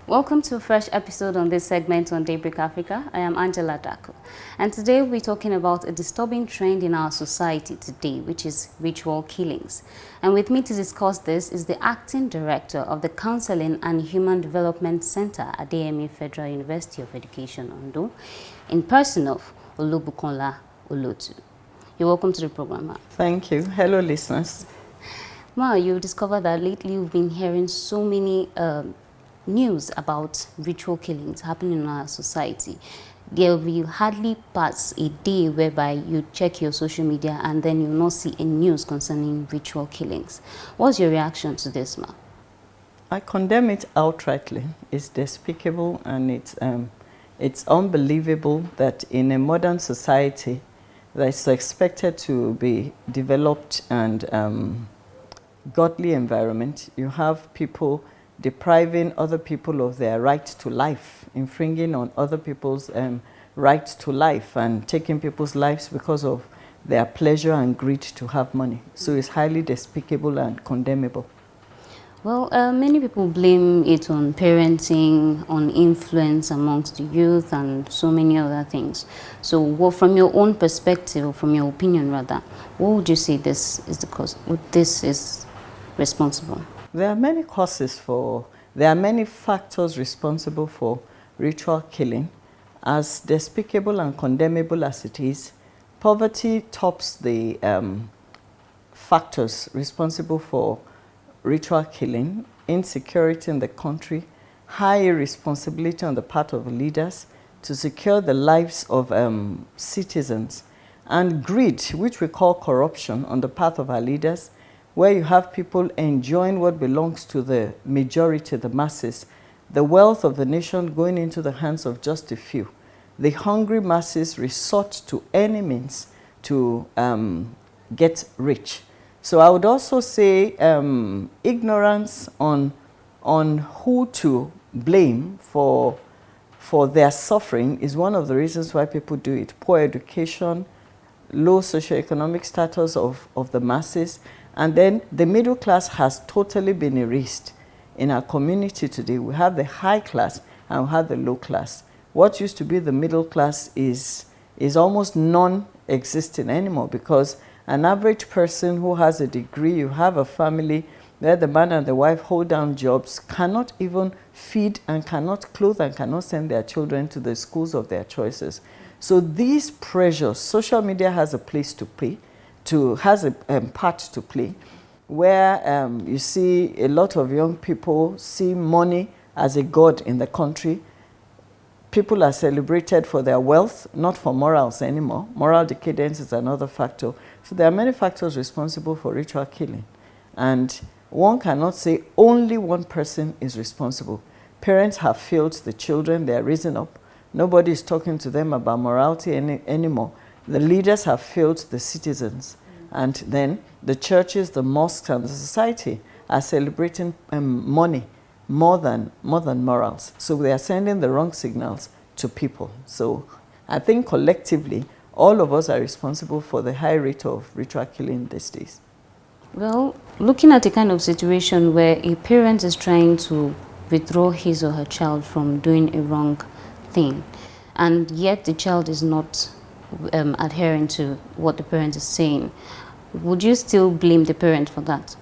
Welcome to a fresh episode on this segment on Daybreak Africa. I am Angela Dako, and today we're talking about a disturbing trend in our society today, which is ritual killings. And with me to discuss this is the acting director of the Counseling and Human Development Center at DME Federal University of Education, Ondo, in person of Olubukola Olotu. You're welcome to the program, Ma. Thank you. Hello, listeners. Ma, you've discovered that lately you've been hearing so many news about ritual killings happening in our society. There will hardly pass a day whereby you check your social media and then you'll not see a news concerning ritual killings. What's your reaction to this, Ma? I condemn it outrightly. It's despicable, and it's unbelievable that in a modern society that's expected to be developed and godly environment, you have people depriving other people of their right to life, infringing on other people's right to life, and taking people's lives because of their pleasure and greed to have money. So it's highly despicable and condemnable. Well, many people blame it on parenting, on influence amongst the youth, and so many other things. So, well, from your own perspective, or from your opinion rather, what would you say this is the cause? What this is responsible? There are many there are many factors responsible for ritual killing. As despicable and condemnable as it is, poverty tops the factors responsible for ritual killing. Insecurity in the country, high irresponsibility on the part of leaders to secure the lives of citizens, and greed, which we call corruption, on the part of our leaders, where you have people enjoying what belongs to the majority, the masses, the wealth of the nation going into the hands of just a few. The hungry masses resort to any means to get rich. So I would also say ignorance on who to blame for their suffering is one of the reasons why people do it. Poor education, low socioeconomic status of the masses, and then the middle class has totally been erased. In our community today, we have the high class and we have the low class. What used to be the middle class is almost non-existent anymore, because an average person who has a degree, you have a family where the man and the wife hold down jobs, cannot even feed and cannot clothe and cannot send their children to the schools of their choices. So these pressures, social media has a place to play, has a part to play, where you see a lot of young people see money as a god in the country. People are celebrated for their wealth, not for morals anymore. Moral decadence is another factor. So there are many factors responsible for ritual killing. And one cannot say only one person is responsible. Parents have failed the children, they are raising up. Nobody is talking to them about morality anymore. The leaders have failed the citizens. And then the churches, the mosques, and the society are celebrating money more than morals. So they are sending the wrong signals to people. So I think collectively, all of us are responsible for the high rate of ritual killing these days. Well, looking at a kind of situation where a parent is trying to withdraw his or her child from doing a wrong thing, and yet the child is not adhering to what the parent is saying, would you still blame the parent for that?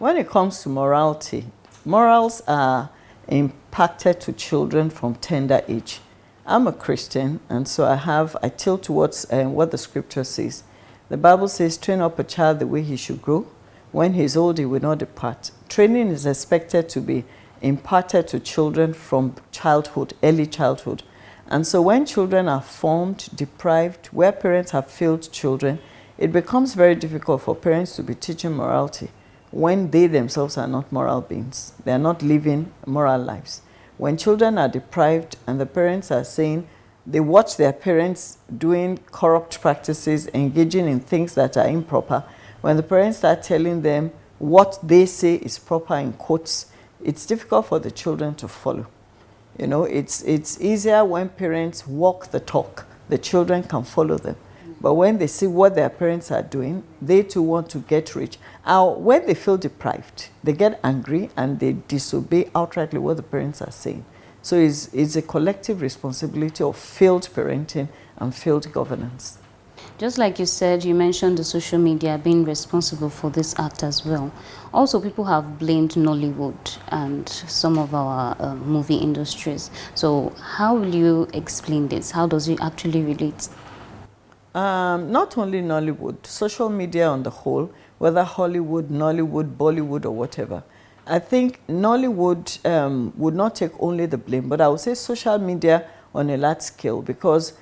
When it comes to morality, morals are impacted to children from tender age. I'm a Christian, and so I tilt towards what the scripture says. The Bible says, train up a child the way he should grow. When he is old, he will not depart. Training is expected to be imparted to children from childhood, early childhood. And so when children are formed, deprived, where parents have failed children, it becomes very difficult for parents to be teaching morality when they themselves are not moral beings. They are not living moral lives. When children are deprived and the parents are saying they watch their parents doing corrupt practices, engaging in things that are improper, when the parents start telling them what they say is proper in quotes, it's difficult for the children to follow. You know, it's easier when parents walk the talk. The children can follow them. But when they see what their parents are doing, they too want to get rich. When they feel deprived, they get angry and they disobey outrightly what the parents are saying. So it's a collective responsibility of failed parenting and failed governance. Just like you said, you mentioned the social media being responsible for this act as well. Also, people have blamed Nollywood and some of our movie industries. So how will you explain this? How does it actually relate? Not only Nollywood, social media on the whole, whether Hollywood, Nollywood, Bollywood, or whatever. I think Nollywood would not take only the blame, but I would say social media on a large scale, because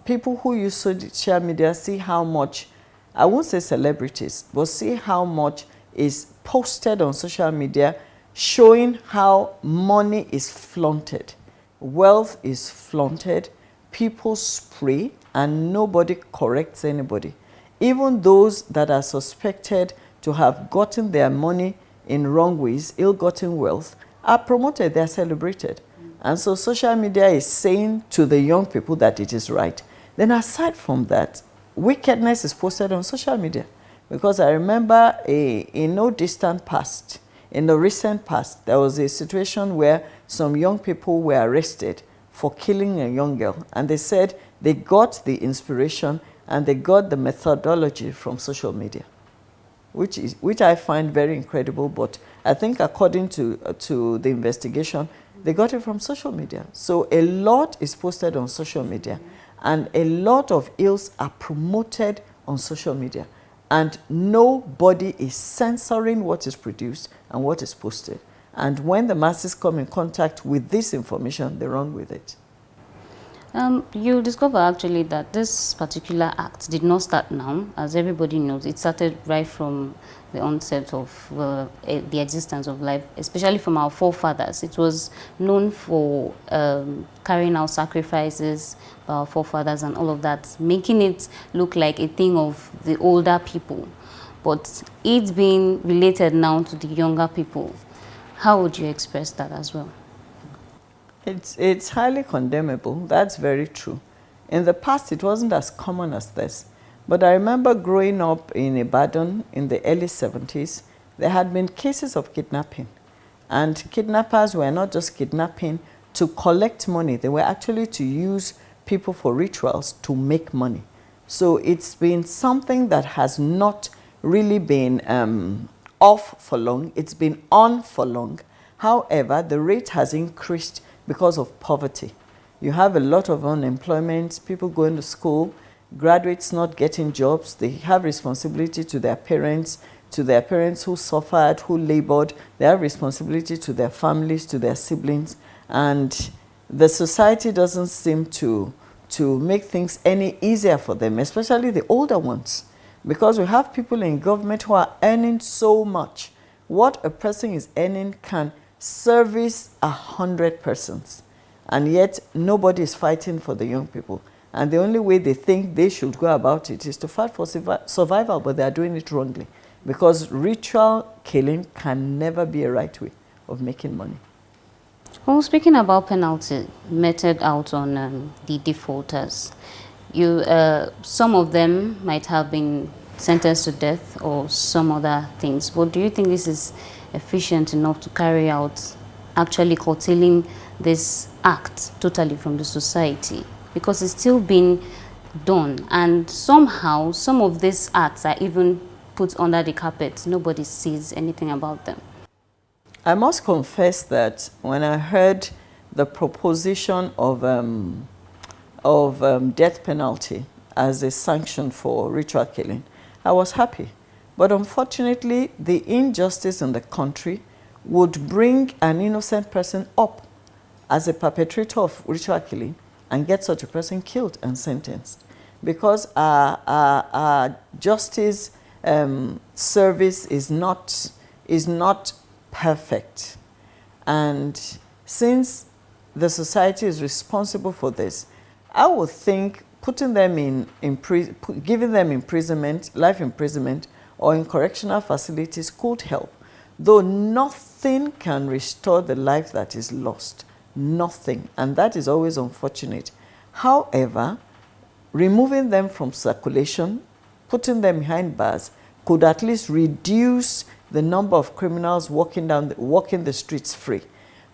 people who use social media see how much, I won't say celebrities, but see how much is posted on social media showing how money is flaunted, wealth is flaunted, people spray and nobody corrects anybody. Even those that are suspected to have gotten their money in wrong ways, ill-gotten wealth, are promoted, they're celebrated. And so social media is saying to the young people that it is right. Then aside from that, wickedness is posted on social media. Because I remember in no distant past, in the recent past, there was a situation where some young people were arrested for killing a young girl. And they said they got the inspiration and they got the methodology from social media, which I find very incredible. But I think according to the investigation, they got it from social media. So a lot is posted on social media, and a lot of ills are promoted on social media. And nobody is censoring what is produced and what is posted. And when the masses come in contact with this information, they run with it. You discover actually that this particular act did not start now. As everybody knows, it started right from the onset of the existence of life, especially from our forefathers. It was known for carrying out sacrifices by our forefathers and all of that, making it look like a thing of the older people. But it's being related now to the younger people. How would you express that as well? It's highly condemnable. That's very true. In the past, it wasn't as common as this. But I remember growing up in Ibadan in the early 70s, there had been cases of kidnapping. And kidnappers were not just kidnapping to collect money. They were actually to use people for rituals to make money. So it's been something that has not really been off for long. It's been on for long. However, the rate has increased because of poverty. You have a lot of unemployment, people going to school, graduates not getting jobs. They have responsibility to their parents who suffered, who labored. They have responsibility to their families, to their siblings. And the society doesn't seem to make things any easier for them, especially the older ones. Because we have people in government who are earning so much. What a person is earning can service 100 persons, and yet nobody is fighting for the young people. And the only way they think they should go about it is to fight for survival, but they are doing it wrongly, because ritual killing can never be a right way of making money. Well, speaking about penalty meted out on the defaulters, some of them might have been sentenced to death or some other things. But do you think this is efficient enough to carry out actually curtailing this act totally from the society? Because it's still being done, and somehow some of these acts are even put under the carpet. Nobody sees anything about them. I must confess that when I heard the proposition of death penalty as a sanction for ritual killing, I was happy. But unfortunately, the injustice in the country would bring an innocent person up as a perpetrator of ritual killing and get such a person killed and sentenced. Because our justice service is not perfect. And since the society is responsible for this, I would think putting them giving them imprisonment, life imprisonment, or in correctional facilities could help. Though nothing can restore the life that is lost. Nothing. And that is always unfortunate. However, removing them from circulation, putting them behind bars, could at least reduce the number of criminals walking the streets free.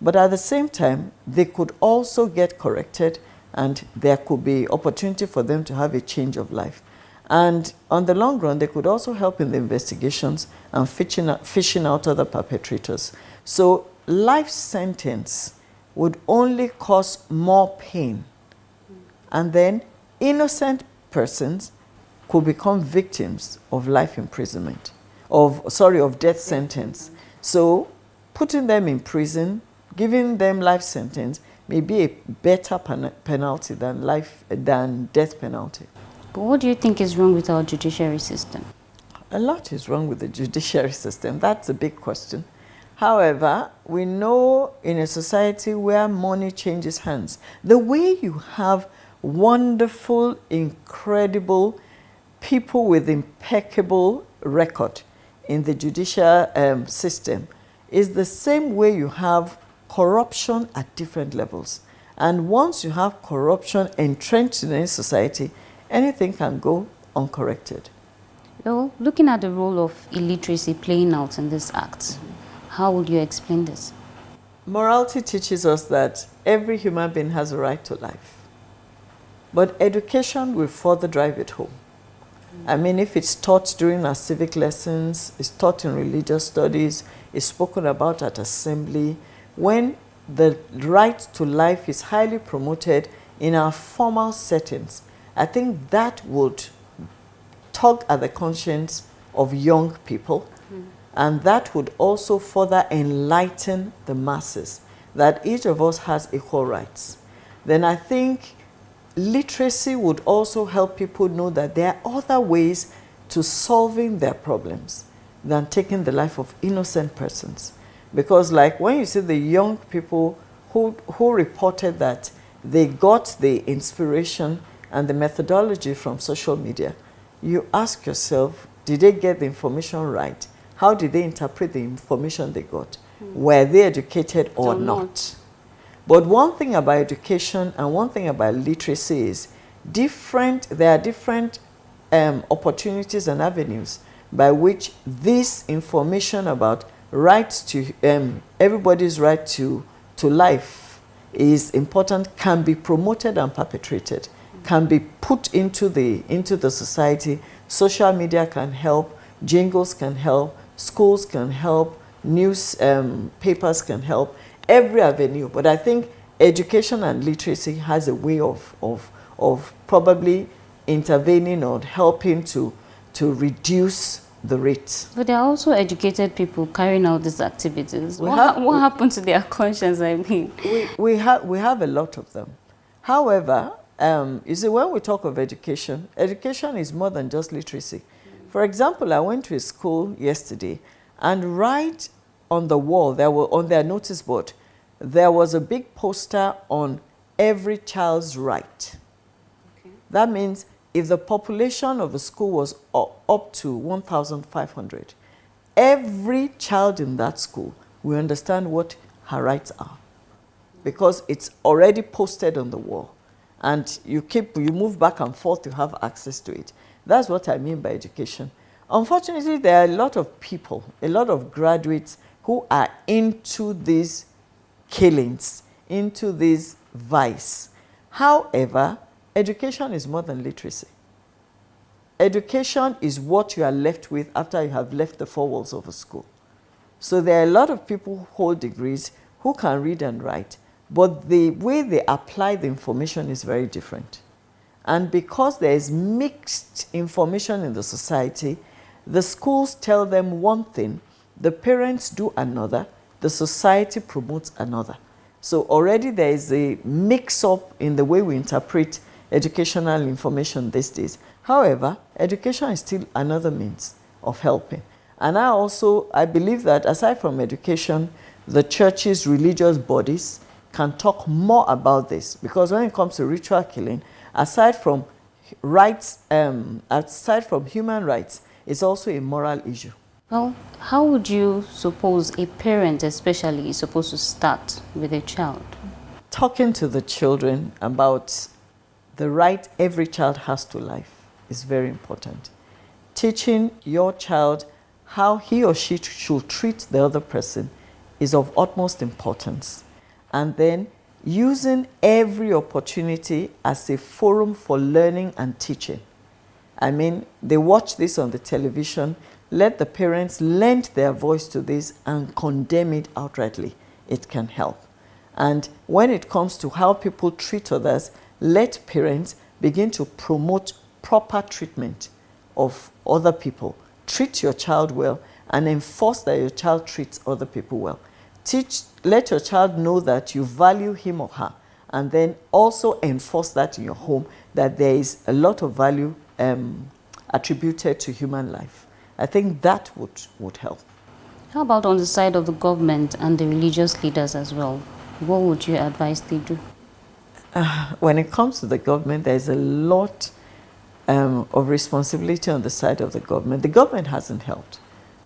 But at the same time, they could also get corrected, and there could be opportunity for them to have a change of life. And on the long run, they could also help in the investigations and fishing out other perpetrators. So life sentence would only cause more pain. And then innocent persons could become victims of life imprisonment, of death sentence. So putting them in prison, giving them life sentence may be a better penalty than death penalty. But what do you think is wrong with our judiciary system? A lot is wrong with the judiciary system. That's a big question. However, we know in a society where money changes hands, the way you have wonderful, incredible people with impeccable record in the judicial system is the same way you have corruption at different levels. And once you have corruption entrenched in a society, anything can go uncorrected. Well, looking at the role of illiteracy playing out in this act, how would you explain this? Morality teaches us that every human being has a right to life. But education will further drive it home. I mean, if it's taught during our civic lessons, it's taught in religious studies, it's spoken about at assembly, when the right to life is highly promoted in our formal settings, I think that would tug at the conscience of young people, and that would also further enlighten the masses that each of us has equal rights. Then I think literacy would also help people know that there are other ways to solving their problems than taking the life of innocent persons. Because like when you see the young people who reported that they got the inspiration and the methodology from social media, you ask yourself, did they get the information right? How did they interpret the information they got? Were they educated or not? But one thing about education and one thing about literacy is there are different opportunities and avenues by which this information about rights to everybody's right to life is important, can be promoted and perpetrated, can be put into the society. Social media can help, jingles can help, schools can help, news papers can help, every avenue. But I think education and literacy has a way of probably intervening or helping to reduce the rate. But there are also educated people carrying out these activities. What happened to their conscience, I mean? We have a lot of them. However, you see, when we talk of education, education is more than just literacy. For example, I went to a school yesterday, and right on the wall, on their notice board, there was a big poster on every child's right. Okay. That means if the population of the school was up to 1,500, every child in that school will understand what her rights are, because it's already posted on the wall, and you move back and forth to have access to it. That's what I mean by education. Unfortunately, there are a lot of people, a lot of graduates who are into these killings, into this vice. However, education is more than literacy. Education is what you are left with after you have left the four walls of a school. So there are a lot of people who hold degrees who can read and write, but the way they apply the information is very different. And because there is mixed information in the society, the schools tell them one thing, the parents do another, the society promotes another. So already there is a mix-up in the way we interpret educational information these days. However, education is still another means of helping. And I believe that aside from education, the churches, religious bodies can talk more about this, because when it comes to ritual killing, aside from rights, aside from human rights, it's also a moral issue. Well, how would you suppose a parent especially is supposed to start with a child? Talking to the children about the right every child has to life is very important. Teaching your child how he or she should treat the other person is of utmost importance. and then using every opportunity as a forum for learning and teaching. I mean, they watch this on the television, let the parents lend their voice to this and condemn it outrightly. It can help. And when it comes to how people treat others, let parents begin to promote proper treatment of other people. Treat your child well and enforce that your child treats other people well. Let your child know that you value him or her, and then also enforce that in your home, that there is a lot of value attributed to human life. I think that would help. How about on the side of the government and the religious leaders as well? What would you advise they do? When it comes to the government, there's a lot of responsibility on the side of the government. The government hasn't helped.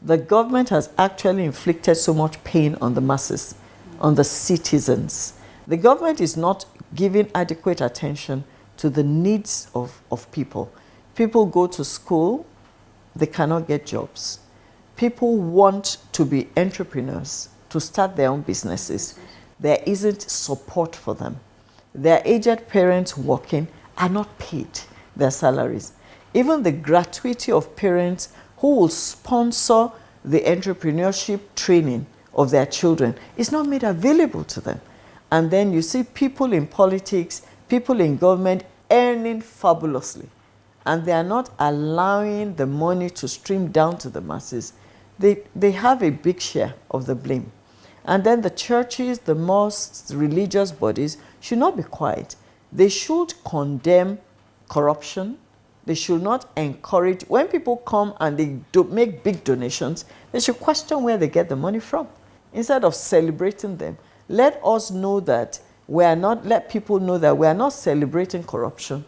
The government has actually inflicted so much pain on the masses, on the citizens. The government is not giving adequate attention to the needs of people. People go to school, they cannot get jobs. People want to be entrepreneurs, to start their own businesses. There isn't support for them. Their aged parents working are not paid their salaries. Even the gratuity of parents who will sponsor the entrepreneurship training of their children is not made available to them. And then you see people in politics, people in government earning fabulously, and they are not allowing the money to stream down to the masses. They have a big share of the blame. And then the churches, the mosques, the religious bodies should not be quiet. They should condemn corruption. They should not encourage. When people come and they make big donations, they should question where they get the money from. Instead of celebrating them, let us know that let people know that we are not celebrating corruption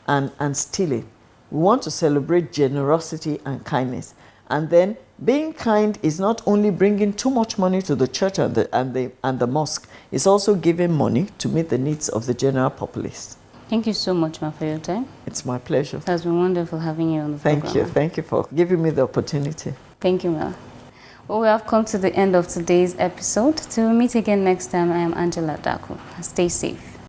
and stealing. We want to celebrate generosity and kindness. And then being kind is not only bringing too much money to the church and the mosque, it's also giving money to meet the needs of the general populace. Thank you so much, Ma, for your time. It's my pleasure. It has been wonderful having you on the program. Thank you. Thank you for giving me the opportunity. Thank you, Ma. Well, we have come to the end of today's episode. Till we meet again next time, I am Angela Daku. Stay safe.